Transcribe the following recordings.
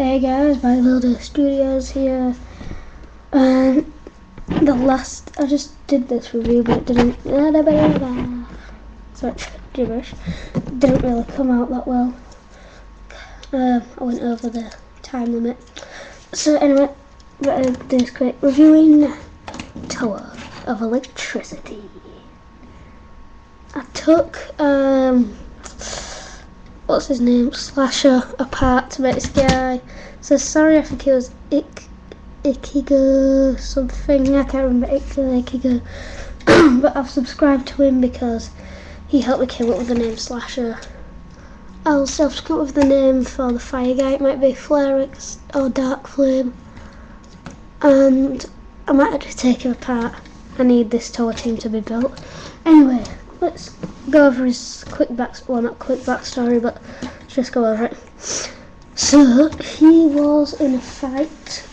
Hey guys, Bionicle Studios here. I just did this review, but it didn't. Such gibberish. Didn't really come out that well. I went over the time limit. So anyway, better do this quick. Reviewing Tower of Electricity. I took what's his name, Slasher, apart to make this guy. So sorry, I think it was Ikigo something, I can't remember, Ikigo. But I've subscribed to him because he helped me come up with the name Slasher. I also have to come up with the name for the fire guy. It might be Flarix or Dark Flame. And I might actually take him apart. I need this tower team to be built. Anyway, let's go over his quick not quick backstory, but just go over it. So he was in a fight,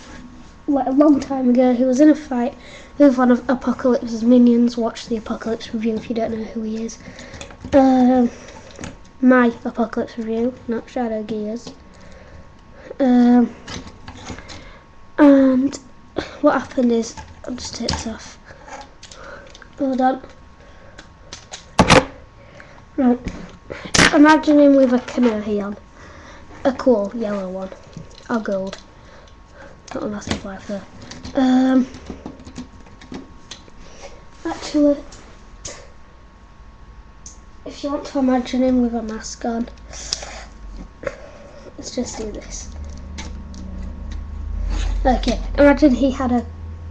like a long time ago. He was in a fight with one of Apocalypse's minions. Watch the Apocalypse review if you don't know who he is. My Apocalypse review, not Shadow Gears. And what happened is, I'll just take this off. Hold on. Right, imagine him with a canoe on, a cool yellow one, or gold, not a massive life there. Actually, if you want to imagine him with a mask on, let's just do this. Okay, imagine he had a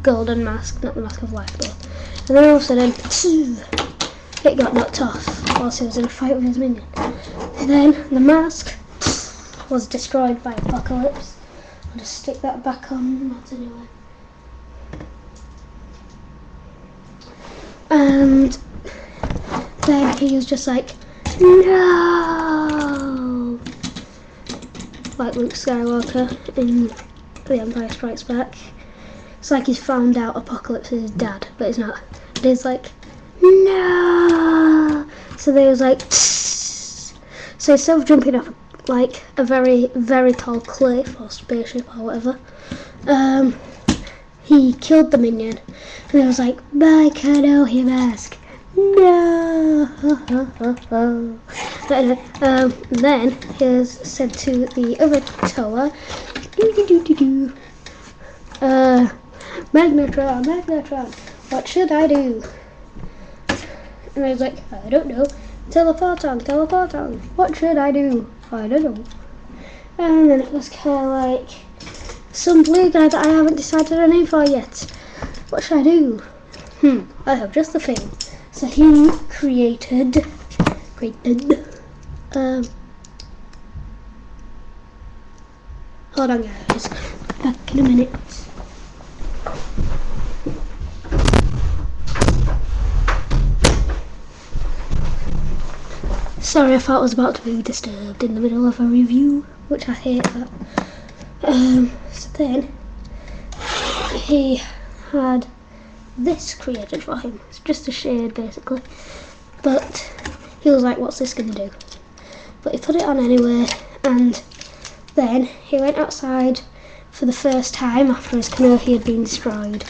golden mask, not the mask of life though, and then all of a sudden, it got knocked off whilst he was in a fight with his minion. And then the mask was destroyed by Apocalypse. I'll just stick that back on, not anyway. And then he was just like, no! Like Luke Skywalker in The Empire Strikes Back. It's like he's found out Apocalypse is his dad, but he's not. It is like, no! So they was like, tss. So instead of jumping off like a very, very tall cliff or spaceship or whatever, he killed the minion, and it was like, my Kanohi mask, no! But anyway, then he was said to the other tower, Magnetron, what should I do? And I was like, I don't know. Teleport on. What should I do? I don't know. And then it was kind of like, some blue guy that I haven't decided a name for yet. What should I do? I have just the thing. So he created, hold on guys, back in a minute. Sorry, I thought I was about to be disturbed in the middle of a review, which I hate that. So then, he had this created for him. It's just a shade, basically. But he was like, what's this going to do? But he put it on anyway, and then he went outside for the first time after his Kanohi had been destroyed.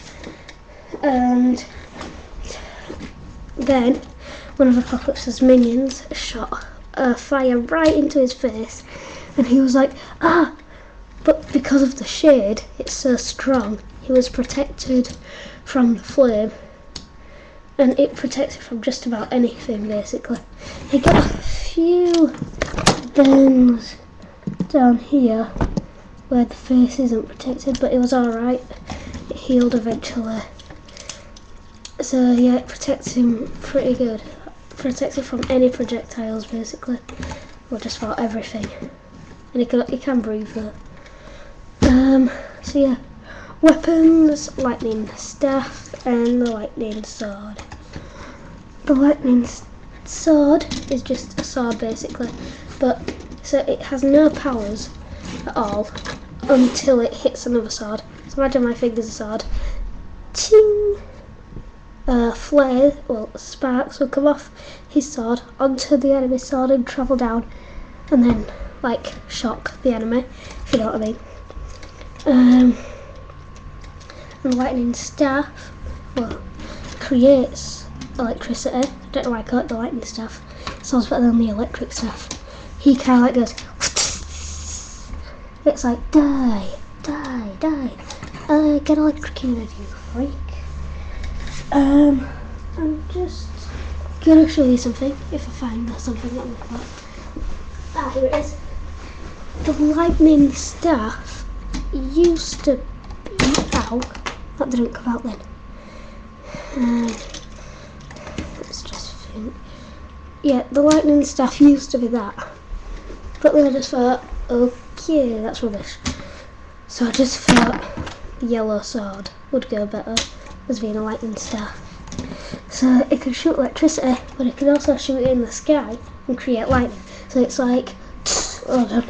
And then one of Apocalypse's minions shot a fire right into his face, and he was like, ah! But because of the shade, it's so strong, he was protected from the flame, and it protected from just about anything, basically. He got a few burns down here where the face isn't protected, but it was alright. It healed eventually. So yeah, it protects him pretty good. Protected from any projectiles, basically, or just about everything. And he can breathe though. So yeah, weapons: lightning staff and the lightning sword. The lightning sword is just a sword, basically, but so it has no powers at all until it hits another sword. So imagine my finger's a sword. Ching! Sparks will come off his sword onto the enemy sword and travel down, and then like shock the enemy, if you know what I mean. And lightning staff, well, creates electricity. I don't know why I call it the lightning staff. It sounds better than the electric staff. He kind of like goes, it's like, die, get electrocuted, you freak. I'm just gonna show you something, if I find something that like that. Ah, here it is. The lightning staff used to be out. That didn't come out then. Let's just think. Yeah, the lightning staff used to be that. But then I just thought, okay, that's rubbish. So I just thought the yellow sword would go better as being a lightning staff. So it can shoot electricity, but it can also shoot it in the sky and create lightning. So it's like, hold on.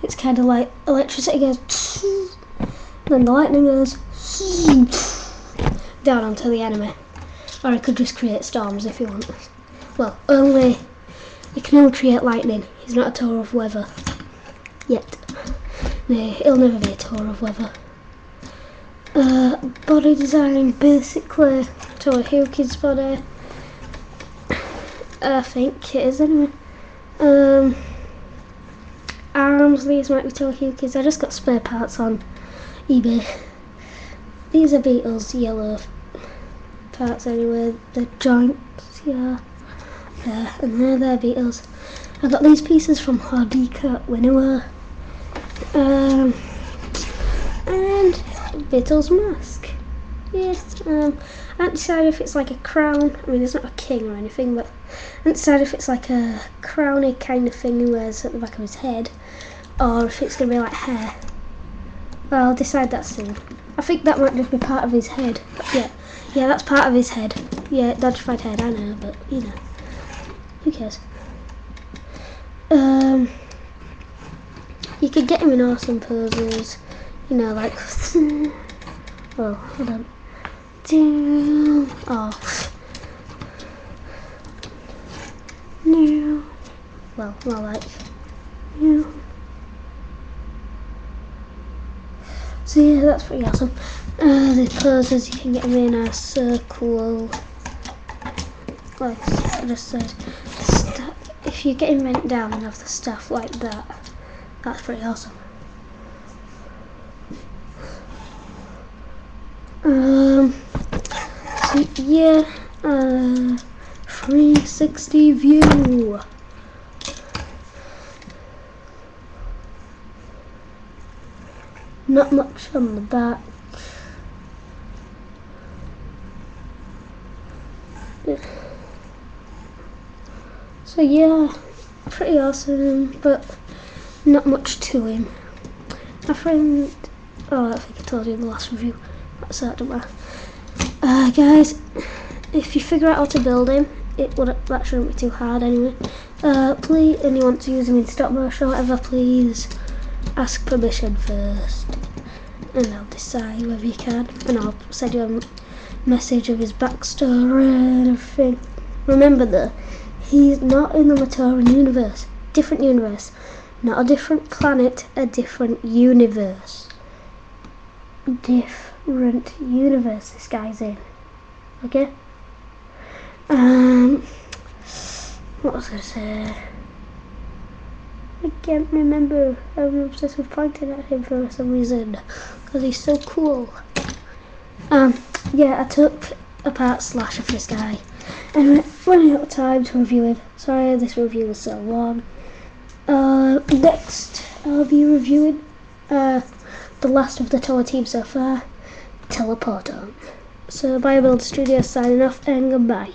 It's kind of like electricity goes, then the lightning goes down onto the enemy. Or it could just create storms if you want. Well, it can only create lightning. He's not a tour of weather yet. No, he'll never be a tour of weather. Body design, basically Towahuki's body. I think it is anyway. Arms, these might be Towahuki's. I just got spare parts on eBay. These are Beetle's yellow parts anyway. The joints, yeah. There, and they're Beetle's. I got these pieces from Hardika Winnower. And Beetle's mask. Yes, I haven't decided if it's like a crown. I mean, it's not a king or anything, but I haven't decided if it's like a crowny kind of thing he wears at the back of his head, or if it's going to be like hair. Well, I'll decide that soon. I think that might just be part of his head. Yeah, that's part of his head. Yeah, dodgified head, I know, but you know, who cares? You could get him in awesome poses, you know, like, oh, hold on, oh, no, well, more like, no. So yeah, that's pretty awesome. The poses you can get him in are so cool. Like I just said, if you get him bent down and have the stuff like that, that's pretty awesome. So yeah, 360 view. Not much on the back. So yeah, pretty awesome, but not much to him. My friend, I think I told you in the last review, that's that, don't matter. Guys, if you figure out how to build him, that shouldn't be too hard anyway. Please, and you want to use him in stop motion or whatever, please ask permission first, and I'll decide whether you can, and I'll send you a message of his backstory and everything. Remember though, he's not in the Matoran universe, different universe, not a different planet, a different universe. Different universe this guy's in. Okay? What was I gonna say? I can't remember. I'm obsessed with pointing at him for some reason, because he's so cool. Yeah, I took apart Slasher for this guy, and we're running out of time to review him. Sorry this review was so long. Next I'll be reviewing the last of the Toa team so far, Teleporter. So Biobuild Studio signing off, and goodbye.